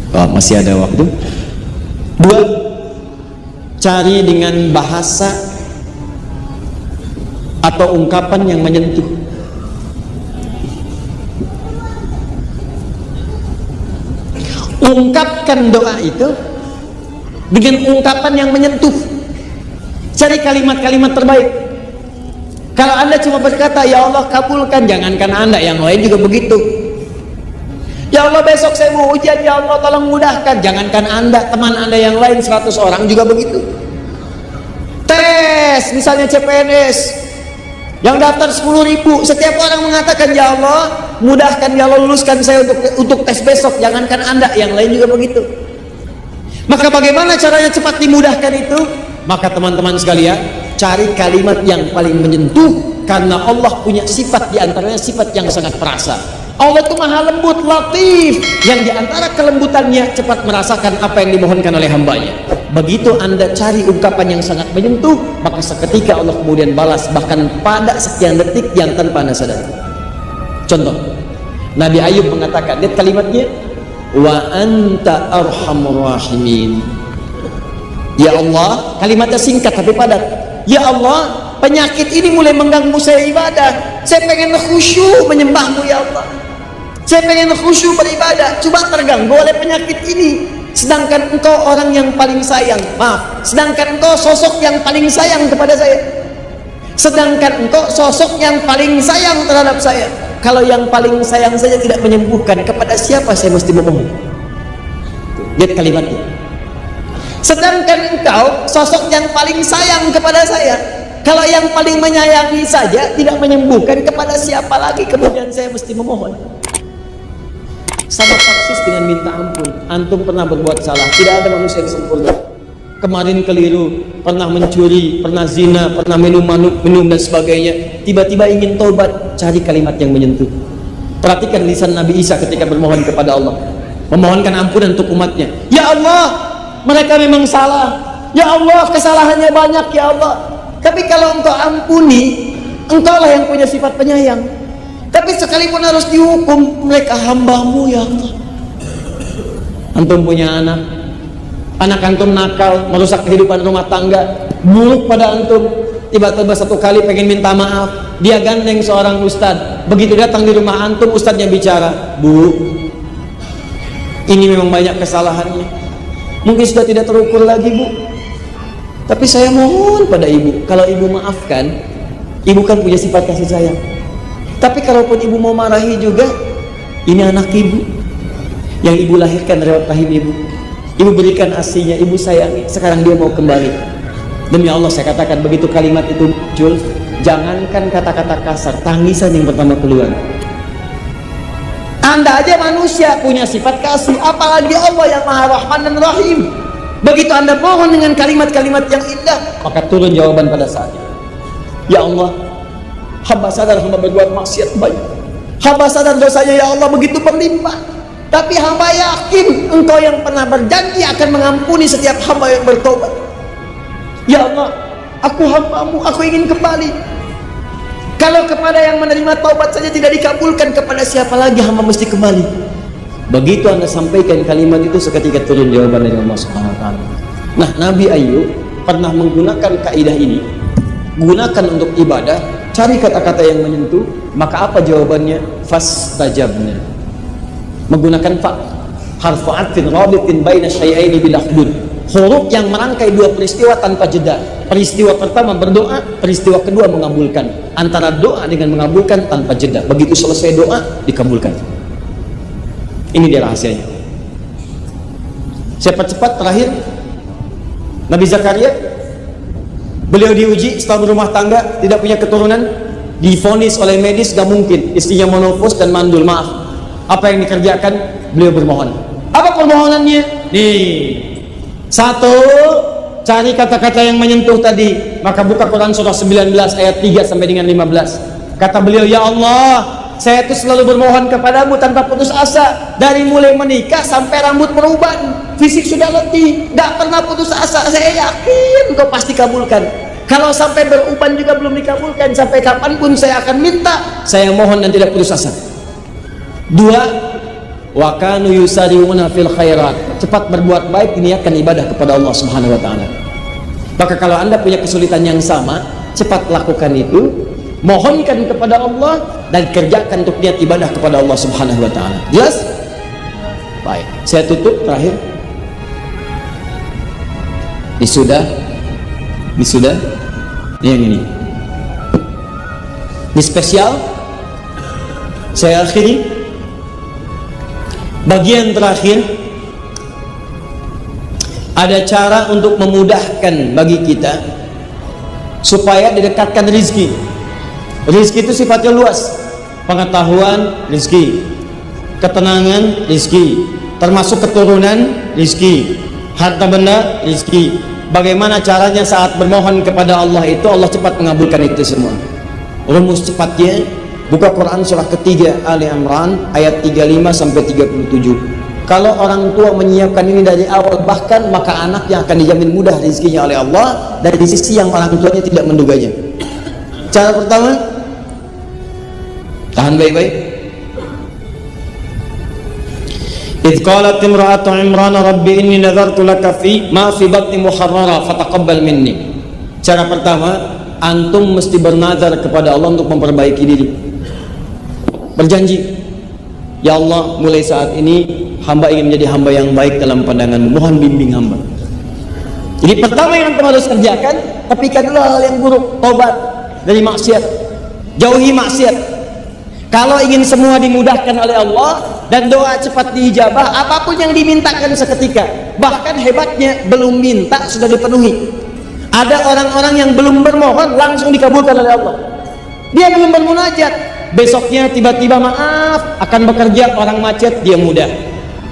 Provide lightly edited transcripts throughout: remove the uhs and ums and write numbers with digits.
Oh, masih ada waktu. Dua, cari dengan bahasa atau ungkapan yang menyentuh. Ungkapkan doa itu dengan ungkapan yang menyentuh. Cari kalimat-kalimat terbaik. Kalau Anda cuma berkata, ya Allah kabulkan, jangankan Anda, yang lain juga begitu. Ya Allah besok saya mau ujian, ya Allah tolong mudahkan, jangankan Anda, teman Anda yang lain 100 orang juga begitu. Tes, misalnya CPNS, yang daftar 10.000, setiap orang mengatakan, ya Allah mudahkan, ya Allah luluskan saya untuk tes besok, jangankan Anda, yang lain juga begitu. Maka bagaimana caranya cepat dimudahkan itu? Maka teman-teman sekalian, cari kalimat yang paling menyentuh, karena Allah punya sifat, diantaranya sifat yang sangat perasa. Allah itu maha lembut, latif, yang diantara kelembutannya cepat merasakan apa yang dimohonkan oleh hambanya. Begitu Anda cari ungkapan yang sangat menyentuh, maka seketika Allah kemudian balas, bahkan pada sekian detik yang tanpa Anda sadari. Contoh, Nabi Ayub mengatakan, lihat kalimatnya, wa anta arhamur rahimin. Ya Allah, kalimatnya singkat tapi padat. Ya Allah, penyakit ini mulai mengganggu saya ibadah. Saya pengen khusyuk menyembahmu ya Allah. Saya pengen khusyuk beribadah, coba terganggu oleh penyakit ini. Sedangkan engkau orang yang paling sayang, maaf, sedangkan engkau sosok yang paling sayang kepada saya. Sedangkan engkau sosok yang paling sayang terhadap saya. Kalau yang paling sayang saja tidak menyembuhkan, kepada siapa saya mesti memohon? Lihat kalimatnya. Sedangkan engkau sosok yang paling sayang kepada saya. Kalau yang paling menyayangi saja tidak menyembuhkan, kepada siapa lagi kemudian saya mesti memohon? Sama persis dengan minta ampun. Antum pernah berbuat salah, tidak ada manusia yang sempurna. Kemarin keliru, pernah mencuri, pernah zina, pernah minum dan sebagainya. Tiba-tiba ingin taubat, cari kalimat yang menyentuh. Perhatikan lisan Nabi Isa ketika bermohon kepada Allah, memohonkan ampunan untuk umatnya. Ya Allah, mereka memang salah. Ya Allah, kesalahannya banyak ya Allah. Tapi kalau engkau ampuni, engkaulah yang punya sifat penyayang. Tapi sekalipun harus dihukum, mereka hambamu ya Allah. Antum punya anak, anak antum nakal, merusak kehidupan rumah tangga, buruk pada antum. Tiba-tiba satu kali pengen minta maaf, dia gandeng seorang ustadz. Begitu datang di rumah antum, ustadznya bicara, Bu, ini memang banyak kesalahannya, mungkin sudah tidak terukur lagi Bu, tapi saya mohon pada ibu, kalau ibu maafkan, ibu kan punya sifat kasih sayang. Tapi kalaupun ibu mau marahi juga, ini anak ibu yang ibu lahirkan lewat rahim ibu. Ibu berikan asinya, ibu sayangi. Sekarang dia mau kembali. Demi Allah saya katakan, begitu kalimat itu muncul, jangankan kata-kata kasar, tangisan yang pertama keluar. Anda aja manusia punya sifat kasih, apalagi Allah yang Maha Rahman dan Rahim. Begitu Anda mohon dengan kalimat-kalimat yang indah, maka turun jawaban pada saat itu. Ya Allah, hamba sadar hamba berbuat maksiat banyak. Hamba sadar dosanya ya Allah begitu berlimpah. Tapi hamba yakin engkau yang pernah berjanji akan mengampuni setiap hamba yang bertobat. Ya Allah, aku hambamu, aku ingin kembali. Kalau kepada yang menerima taubat saja tidak dikabulkan, kepada siapa lagi hamba mesti kembali? Begitu Anda sampaikan kalimat itu, seketika turun jawaban dari Allah Subhanahu wa taala. Nah, Nabi Ayub pernah menggunakan kaidah ini. Gunakan untuk ibadah, cari kata-kata yang menyentuh. Maka apa jawabannya? Fastajabna. Menggunakan fa, harfu atfin rabitin baina syai'aini bilafdun, huruf yang merangkai dua peristiwa tanpa jeda. Peristiwa pertama berdoa, peristiwa kedua mengabulkan. Antara doa dengan mengabulkan tanpa jeda. Begitu selesai doa, dikabulkan. Ini dia rahasianya. Cepat-cepat terakhir, Nabi Zakaria, beliau diuji setelah berumah tangga, tidak punya keturunan, divonis oleh medis gak mungkin, istrinya menopause dan mandul. Maaf, apa yang dikerjakan? Beliau bermohon. Apa permohonannya? Nih, satu, cari kata-kata yang menyentuh tadi. Maka buka Quran surah 19 ayat 3 sampai dengan 15. Kata beliau, ya Allah, saya itu selalu bermohon kepadamu tanpa putus asa. Dari mulai menikah sampai rambut beruban, fisik sudah letih, gak pernah putus asa. Saya yakin kau pasti kabulkan. Kalau sampai beruban juga belum dikabulkan, sampai kapanpun saya akan minta, saya mohon dan tidak putus asa. Dua, wa kanu yusari'una fil khairat. Cepat berbuat baik, niatkan ibadah kepada Allah Subhanahu wa taala. Maka kalau Anda punya kesulitan yang sama, cepat lakukan itu, mohonkan kepada Allah dan kerjakan untuk niat ibadah kepada Allah Subhanahu wa taala. Jelas? Baik, saya tutup terakhir. Wisuda. Yang ini. Ini spesial. Saya akhiri. Bagian terakhir, ada cara untuk memudahkan bagi kita supaya didekatkan rizki. Rizki itu sifatnya luas. Pengetahuan, rizki. Ketenangan, rizki. Termasuk keturunan, rizki. Harta benda, rizki. Bagaimana caranya saat bermohon kepada Allah itu, Allah cepat mengabulkan itu semua. Rumus cepatnya, buka Quran surah ketiga Ali Imran ayat 35 sampai 37. Kalau orang tua menyiapkan ini dari awal, bahkan maka anaknya akan dijamin mudah rezekinya oleh Allah dari sisi yang orang tuanya tidak menduganya. Cara pertama, tahan baik-baik. إذ قالت امرأة عمران ربي إني نذرت لك في ما في بطني محررا فتقبل مني. Cara pertama, antum mesti bernazar kepada Allah untuk memperbaiki diri. Berjanji, ya Allah, mulai saat ini hamba ingin menjadi hamba yang baik dalam pandangan-Mu, mohon bimbing hamba. Jadi pertama yang antum harus kerjakan, tepikan dulu hal yang buruk, tobat dari maksiat, jauhi maksiat. Kalau ingin semua dimudahkan oleh Allah dan doa cepat diijabah, apapun yang dimintakan seketika. Bahkan hebatnya, belum minta sudah dipenuhi. Ada orang-orang yang belum bermohon langsung dikabulkan oleh Allah. Dia belum bermunajat, besoknya tiba-tiba maaf akan bekerja, orang macet, dia mudah.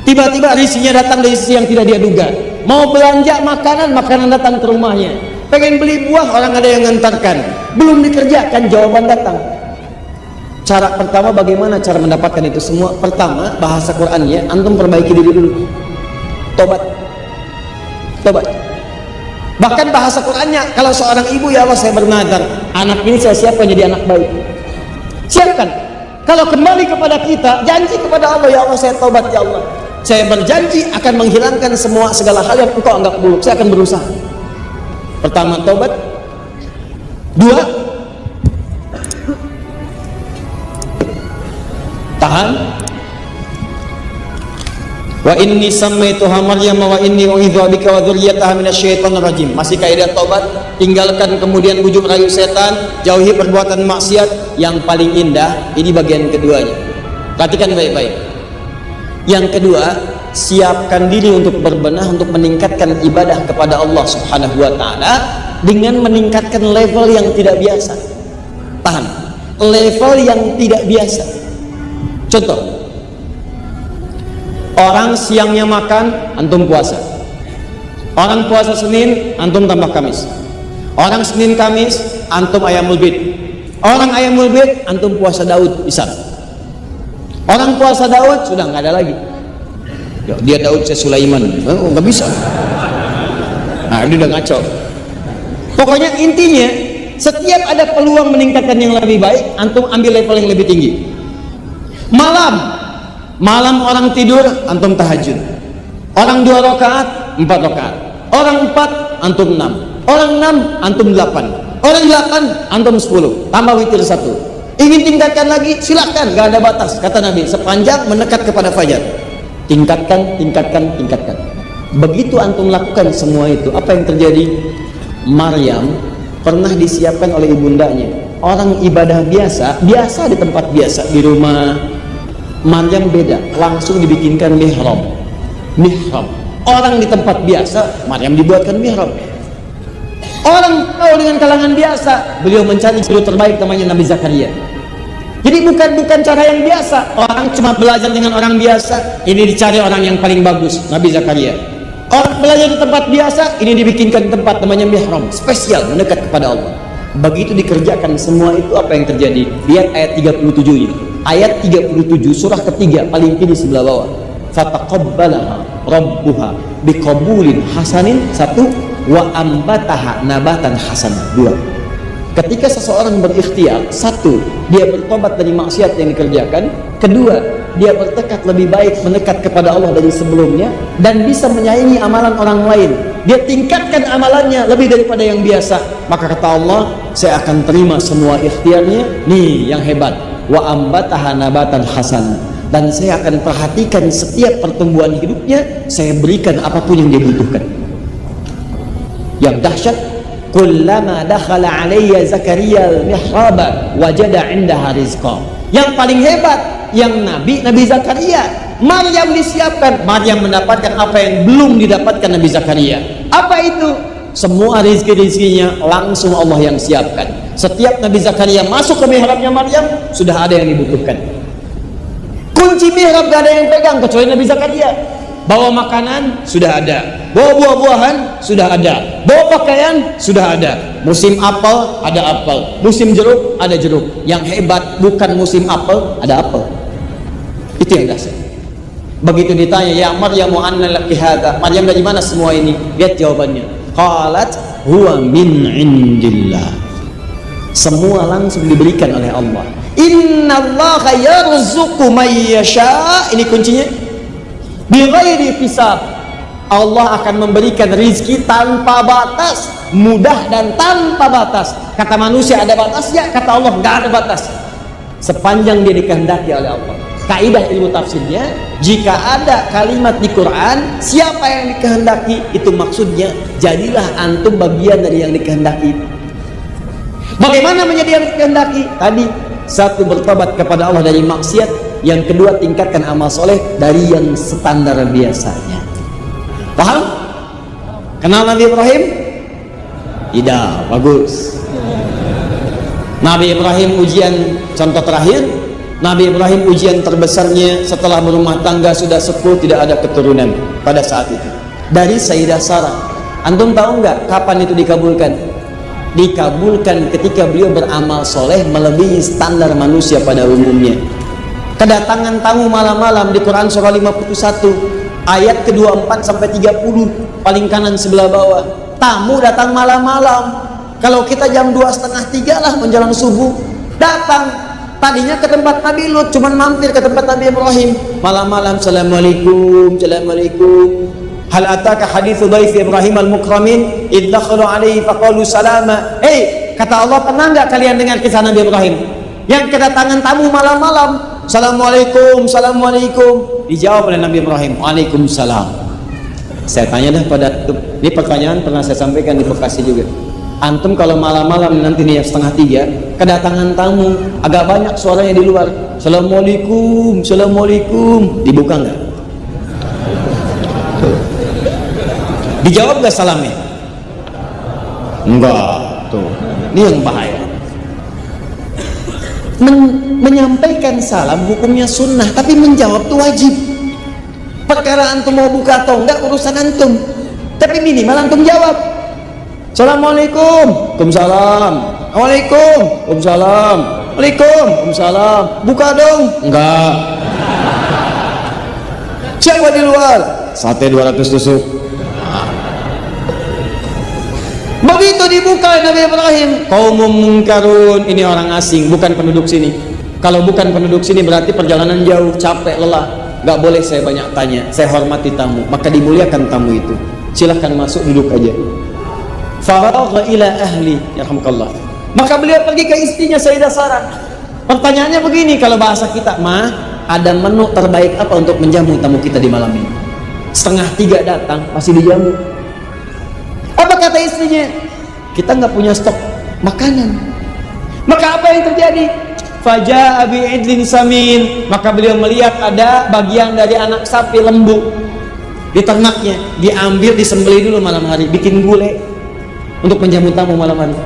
Tiba-tiba rezekinya datang dari sisi yang tidak dia duga. Mau belanja makanan datang ke rumahnya. Pengen beli buah, orang ada yang ngantarkan. Belum dikerjakan, jawaban datang. Cara pertama, bagaimana cara mendapatkan itu semua? Pertama, bahasa Qur'annya antum perbaiki diri dulu. Tobat. Bahkan bahasa Qur'annya, kalau seorang ibu, ya Allah saya bernazar, anak ini saya siapkan jadi anak baik. Siapkan. Kalau kembali kepada kita, janji kepada Allah, ya Allah saya tobat, ya Allah. Saya berjanji akan menghilangkan segala hal yang engkau anggap buruk. Saya akan berusaha. Pertama, tobat. Dua, tahan. Wa inni sammaituha Maryam wa inni u'idzuha bika wa dzurriyyataha minasyaitonir rajim. Masih kaidah tobat, tinggalkan kemudian bujuk rayu setan, jauhi perbuatan maksiat. Yang paling indah ini bagian keduanya. Perhatikan baik-baik. Yang kedua, siapkan diri untuk berbenah, untuk meningkatkan ibadah kepada Allah Subhanahu wa taala dengan meningkatkan level yang tidak biasa. Tahan. Level yang tidak biasa. Contoh, orang siangnya makan, antum puasa. Orang puasa Senin, antum tambah Kamis. Orang Senin Kamis, antum ayamul bid. Orang ayamul bid, antum puasa Daud Isar. Orang puasa Daud sudah nggak ada lagi. Ya, dia Daud, saya Sulaiman. Oh, nggak bisa. Nah, dia udah ngaco. Pokoknya intinya, setiap ada peluang meningkatkan yang lebih baik, antum ambil level yang lebih tinggi. Malam orang tidur, antum tahajud. Orang 2 rakaat, 4 rakaat. Orang 4, antum 6. Orang 6, antum 8. Orang 8, antum 10. Tambah witir 1. Ingin tingkatkan lagi, silakan, gak ada batas. Kata Nabi, sepanjang mendekat kepada fajar. Tingkatkan. Begitu antum lakukan semua itu, apa yang terjadi? Maryam pernah disiapkan oleh ibundanya. Orang ibadah biasa di tempat biasa, di rumah. Maryam beda, langsung dibikinkan mihrab. Orang di tempat biasa, Maryam dibuatkan mihrab. Orang tahu dengan kalangan biasa, beliau mencari guru terbaik namanya Nabi Zakaria. Jadi bukan cara yang biasa. Orang cuma belajar dengan orang biasa, ini dicari orang yang paling bagus, Nabi Zakaria. Orang belajar di tempat biasa, ini dibikinkan tempat namanya mihrab, spesial mendekat kepada Allah. Begitu dikerjakan semua itu, apa yang terjadi? Lihat ayat 37 ini. Ayat 37 surah ketiga paling kiri sebelah bawah. Fataqabbalaha rabbuha biqabulin hasanin, 1, wa ambataha nabatan hasanah, 2. Ketika seseorang berikhtiar, 1, dia bertobat dari maksiat yang dikerjakan. Kedua, dia bertekad lebih baik mendekat kepada Allah dari sebelumnya dan bisa menyaingi amalan orang lain, dia tingkatkan amalannya lebih daripada yang biasa, maka kata Allah, saya akan terima semua ikhtiarnya. Nih yang hebat, wa ambataha nabatan hasan, dan saya akan perhatikan setiap pertumbuhan hidupnya, saya berikan apapun yang dia butuhkan. Yang dahsyat, kullama dakhala alayya Zakaria al-mihraba wajada 'indaha rizqa. Yang paling hebat, yang Nabi Zakaria, Maryam disiapkan, Maryam mendapatkan apa yang belum didapatkan Nabi Zakaria. Apa itu? Semua rizki-rizkinya langsung Allah yang siapkan. Setiap Nabi Zakaria masuk ke mihrabnya Maryam, sudah ada yang dibutuhkan. Kunci mihrab gak ada yang pegang kecuali Nabi Zakaria. Bawa makanan sudah ada, bawa buah-buahan sudah ada, bawa pakaian sudah ada. Musim apel ada apel, musim jeruk ada jeruk. Yang hebat bukan musim apel, ada apel. Itu yang dasar. Begitu ditanya, ya Maryam anna laki hadza, Maryam dari mana semua ini? Lihat jawabannya, qalat huwa min indillah. Semua langsung diberikan oleh Allah. Innallaha yarzuqu may yasha. Ini kuncinya, bighairi hisab. Allah akan memberikan rizki tanpa batas, mudah dan tanpa batas. Kata manusia ada batasnya, kata Allah nggak ada batas, sepanjang dia dikehendaki oleh Allah. Kaidah ilmu tafsirnya, jika ada kalimat di Quran siapa yang dikehendaki, itu maksudnya jadilah antum bagian dari yang dikehendaki. Bagaimana menjadi yang dikehendaki? Tadi, satu, bertobat kepada Allah dari maksiat. Yang kedua, tingkatkan amal soleh dari yang standar biasanya. Paham? Kenal Nabi Ibrahim? Tidak, bagus. Nabi Ibrahim ujian, contoh terakhir, Nabi Ibrahim ujian terbesarnya setelah berumah tangga sudah sepuh, tidak ada keturunan pada saat itu. Dari Sayyidah Sarah. Antum tahu nggak kapan itu dikabulkan? Dikabulkan ketika beliau beramal soleh melebihi standar manusia pada umumnya. Kedatangan tamu malam-malam di Quran surah 51 ayat ke-24 sampai 30, paling kanan sebelah bawah. Tamu datang malam-malam. Kalau kita jam 2:30 lah menjelang subuh datang. Tadinya ke tempat Nabi Lut, cuman mampir ke tempat Nabi Ibrahim. Malam-malam, assalamualaikum, assalamualaikum. Hal ataka hadithu dhaifi Ibrahim al-mukramin idh dakhalu alaihi faqalu salama. Kata Allah, pernah enggak kalian dengar kisah Nabi Ibrahim yang kedatangan tamu malam-malam? Assalamualaikum, assalamualaikum. Dijawab oleh Nabi Ibrahim, waalaikumsalam. Saya tanya dah pada, ini pertanyaan pernah saya sampaikan di Bekasi juga. Antum kalau malam-malam nanti nih 2:30 kedatangan tamu, agak banyak suaranya di luar, assalamualaikum, assalamualaikum, dibuka nggak? Dijawab nggak salamnya? Enggak. Tuh, ini yang bahaya. Menyampaikan salam hukumnya sunnah, tapi menjawab itu wajib. Perkara antum mau buka atau enggak urusan antum, tapi minimal antum jawab. Assalamualaikum, waalaikumsalam, waalaikumsalam, waalaikumsalam. Buka dong. Enggak. Siapa di luar? Sate 200 tusuk. Begitu dibuka Nabi Ibrahim, qaumum munkarun, ini orang asing, bukan penduduk sini. Kalau bukan penduduk sini berarti perjalanan jauh, capek, lelah. Gak boleh saya banyak tanya, saya hormati tamu, maka dimuliakan tamu itu. Silahkan masuk, duduk aja. Faragha ila ahli, yarhamukallah. Maka beliau pergi ke istrinya Sayyidah Sarah. Pertanyaannya begini kalau bahasa kita, Ma, ada menu terbaik apa untuk menjamu tamu kita di malam ini? 2:30 datang, masih dijamu. Apa kata istrinya? Kita nggak punya stok makanan. Maka apa yang terjadi? Faja'a bi'idlin samin. Maka beliau melihat ada bagian dari anak sapi lembu di ternaknya, diambil, disembelih dulu malam hari, bikin gulai untuk menjamu tamu malam hari.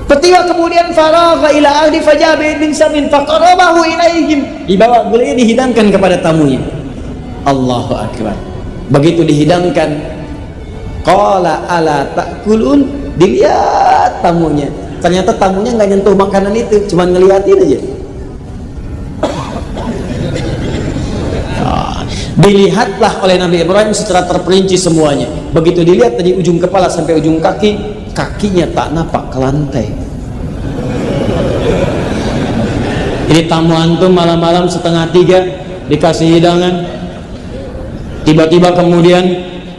Petiwa kemudian faragha ila ahli faja'a bi'idlin samin faqarabahu ilaihim. Dibawa gulai, dihidangkan kepada tamunya. Allahu akbar. Begitu dihidangkan, qala ala ta'kulun, dilihat tamunya. Ternyata tamunya nggak nyentuh makanan itu, cuma ngeliatin aja. Dilihatlah oleh Nabi Ibrahim secara terperinci semuanya. Begitu dilihat dari ujung kepala sampai ujung kaki, kakinya tak napak ke lantai. Ini tamu antum malam-malam 2:30 dikasih hidangan, tiba-tiba kemudian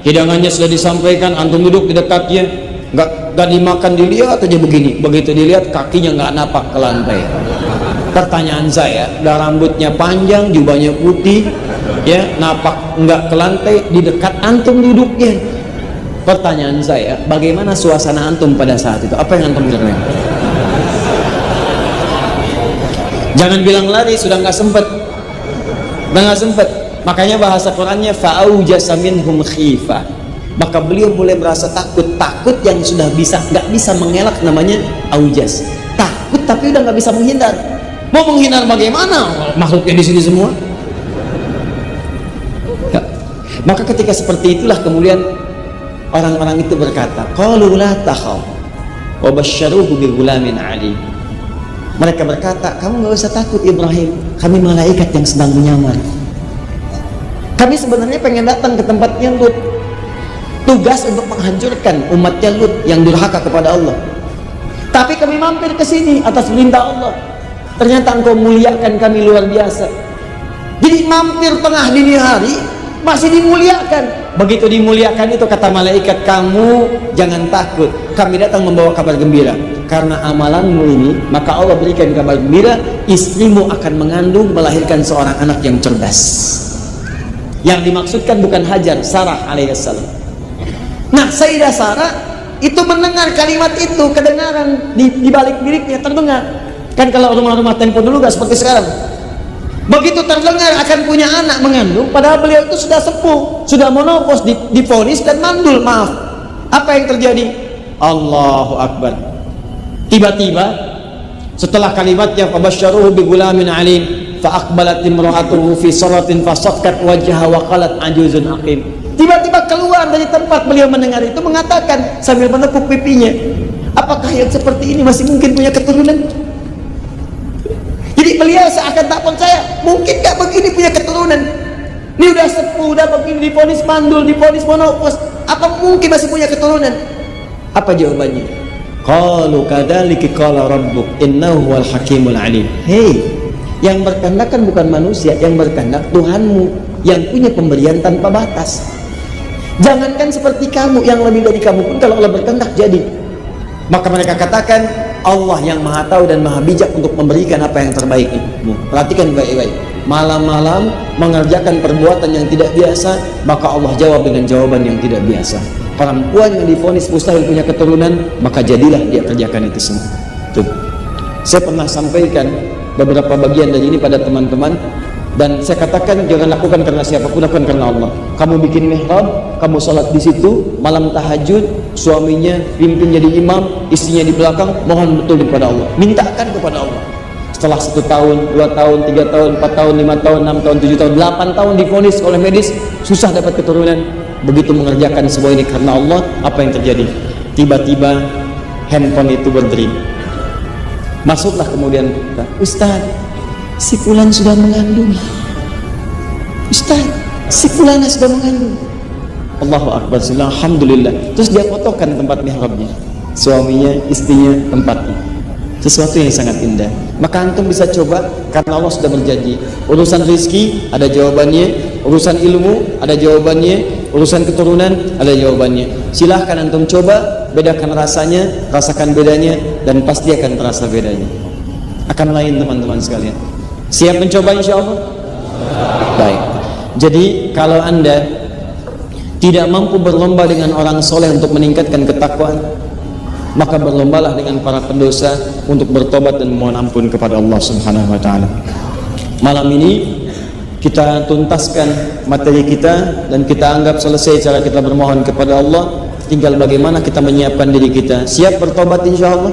hidangannya sudah disampaikan, antum duduk di dekatnya, nggak dimakan, dilihat aja begini, begitu dilihat kakinya nggak napak ke lantai. Pertanyaan saya, dah rambutnya panjang, jubahnya putih, ya napak nggak ke lantai, di dekat antum duduknya. Pertanyaan saya, bagaimana suasana antum pada saat itu? Apa yang antum bilang? Jangan bilang lari, sudah nggak sempet, Makanya bahasa Qurannya fa'aujasa minhum khifah. Maka beliau mulai merasa takut yang sudah nggak bisa mengelak, namanya aujas. Takut tapi udah nggak bisa menghindar. Mau menghindar bagaimana? Makhluknya di sini semua. Ya. Maka ketika seperti itulah kemudian orang-orang itu berkata, qalu la takhaf wa basyaruhu bi ghulamin alim. Mereka berkata, kamu nggak usah takut Ibrahim, kami malaikat yang sedang menyamar. Kami sebenarnya pengen datang ke tempatnya Lut, tugas untuk menghancurkan umatnya Lut yang durhaka kepada Allah. Tapi kami mampir ke sini atas perintah Allah. Ternyata engkau muliakan kami luar biasa. Jadi mampir tengah dini hari masih dimuliakan. Begitu dimuliakan itu kata malaikat, kamu jangan takut, kami datang membawa kabar gembira. Karena amalanmu ini, maka Allah berikan kabar gembira, istrimu akan mengandung, melahirkan seorang anak yang cerdas. Yang dimaksudkan bukan Hajar, Sarah alaihissalam. Nah, Sayyidah Sarah itu mendengar kalimat itu, kedengaran di balik biliknya terdengar. Kan kalau rumah-rumah tempo dulu gak seperti sekarang. Begitu terdengar akan punya anak mengandung, padahal beliau itu sudah sepuh, sudah monopos, divonis dan mandul, maaf. Apa yang terjadi? Allahu Akbar. Tiba-tiba setelah kalimatnya fabasyaruhu bi ghulamin alim fa aqbalat imra'atuhu fi salatin fasakkat wajhaha wa qalat ajuzun aqim. Tiba-tiba keluar dari tempat beliau mendengar itu, mengatakan sambil menepuk pipinya, apakah yang seperti ini masih mungkin punya keturunan? Jadi beliau seakan tak percaya, mungkin gak begini punya keturunan? Ini udah sepuh, udah begini, divonis mandul, divonis monopos, apa mungkin masih punya keturunan? Apa jawabannya? Qalu kadzalika qala rabbuk innahu wal hakimul alim. Hei, yang berkehendak kan bukan manusia, yang berkehendak Tuhanmu yang punya pemberian tanpa batas. Jangankan seperti kamu, yang lebih dari kamu pun kalau Allah berkehendak jadi. Maka mereka katakan Allah yang maha tahu dan maha bijak untuk memberikan apa yang terbaik itu. Perhatikan baik-baik. Malam-malam mengerjakan perbuatan yang tidak biasa, maka Allah jawab dengan jawaban yang tidak biasa. Perempuan yang divonis mustahil punya keturunan, maka jadilah dia kerjakan itu semua. Tuh. Saya pernah sampaikan beberapa bagian dari ini pada teman-teman, dan saya katakan jangan lakukan karena siapapun, lakukan karena Allah. Kamu bikin mihrab, kamu sholat di situ, malam tahajud, suaminya pimpin jadi imam, istrinya di belakang, mohon betul kepada Allah, mintakan kepada Allah. Setelah 1 tahun, 2 tahun, 3 tahun, 4 tahun, 5 tahun, 6 tahun, 7 tahun, 8 tahun divonis oleh medis, susah dapat keturunan. Begitu mengerjakan semua ini karena Allah, apa yang terjadi? Tiba-tiba handphone itu berdering. Masuklah kemudian kita, Ustaz, si fulan sudah mengandung. Ustaz, si fulana sudah mengandung. Allahu Akbar, alhamdulillah. Terus dia fotokan tempat mihrabnya, suaminya, istrinya, tempatnya. Sesuatu yang sangat indah. Maka antum bisa coba, karena Allah sudah berjanji. Urusan rezeki ada jawabannya, urusan ilmu ada jawabannya, urusan keturunan ada jawabannya. Silahkan antum coba, bedakan rasanya, rasakan bedanya, dan pasti akan terasa bedanya. Akan lain teman-teman sekalian. Siap mencoba insya Allah? Baik. Jadi kalau anda tidak mampu berlomba dengan orang soleh untuk meningkatkan ketakwaan, maka berlombalah dengan para pendosa untuk bertobat dan memohon ampun kepada Allah Subhanahu wa taala. Malam ini kita tuntaskan materi kita dan kita anggap selesai cara kita bermohon kepada Allah. Tinggal bagaimana kita menyiapkan diri kita. Siap bertobat insyaallah?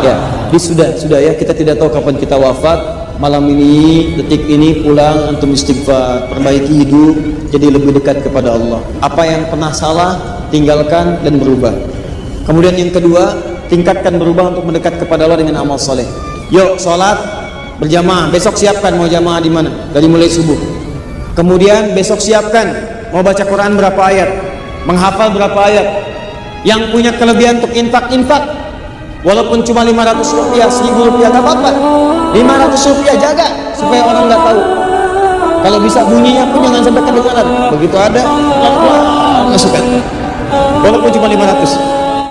Ya, sudah ya, kita tidak tahu kapan kita wafat. Malam ini, detik ini pulang, antum istighfar, perbaiki hidup, jadi lebih dekat kepada Allah. Apa yang pernah salah, tinggalkan dan berubah. Kemudian yang kedua, tingkatkan berubah untuk mendekat kepada Allah dengan amal soleh. Yuk sholat berjamaah, besok siapkan mau jamaah di mana, dari mulai subuh. Kemudian besok siapkan mau baca Quran berapa ayat, menghafal berapa ayat. Yang punya kelebihan untuk infak, Walaupun cuma 500 rupiah, 1000 rupiah, gak apa-apa. 500 rupiah jaga supaya orang nggak tahu. Kalau bisa bunyinya pun jangan sampai kedengaran. Begitu ada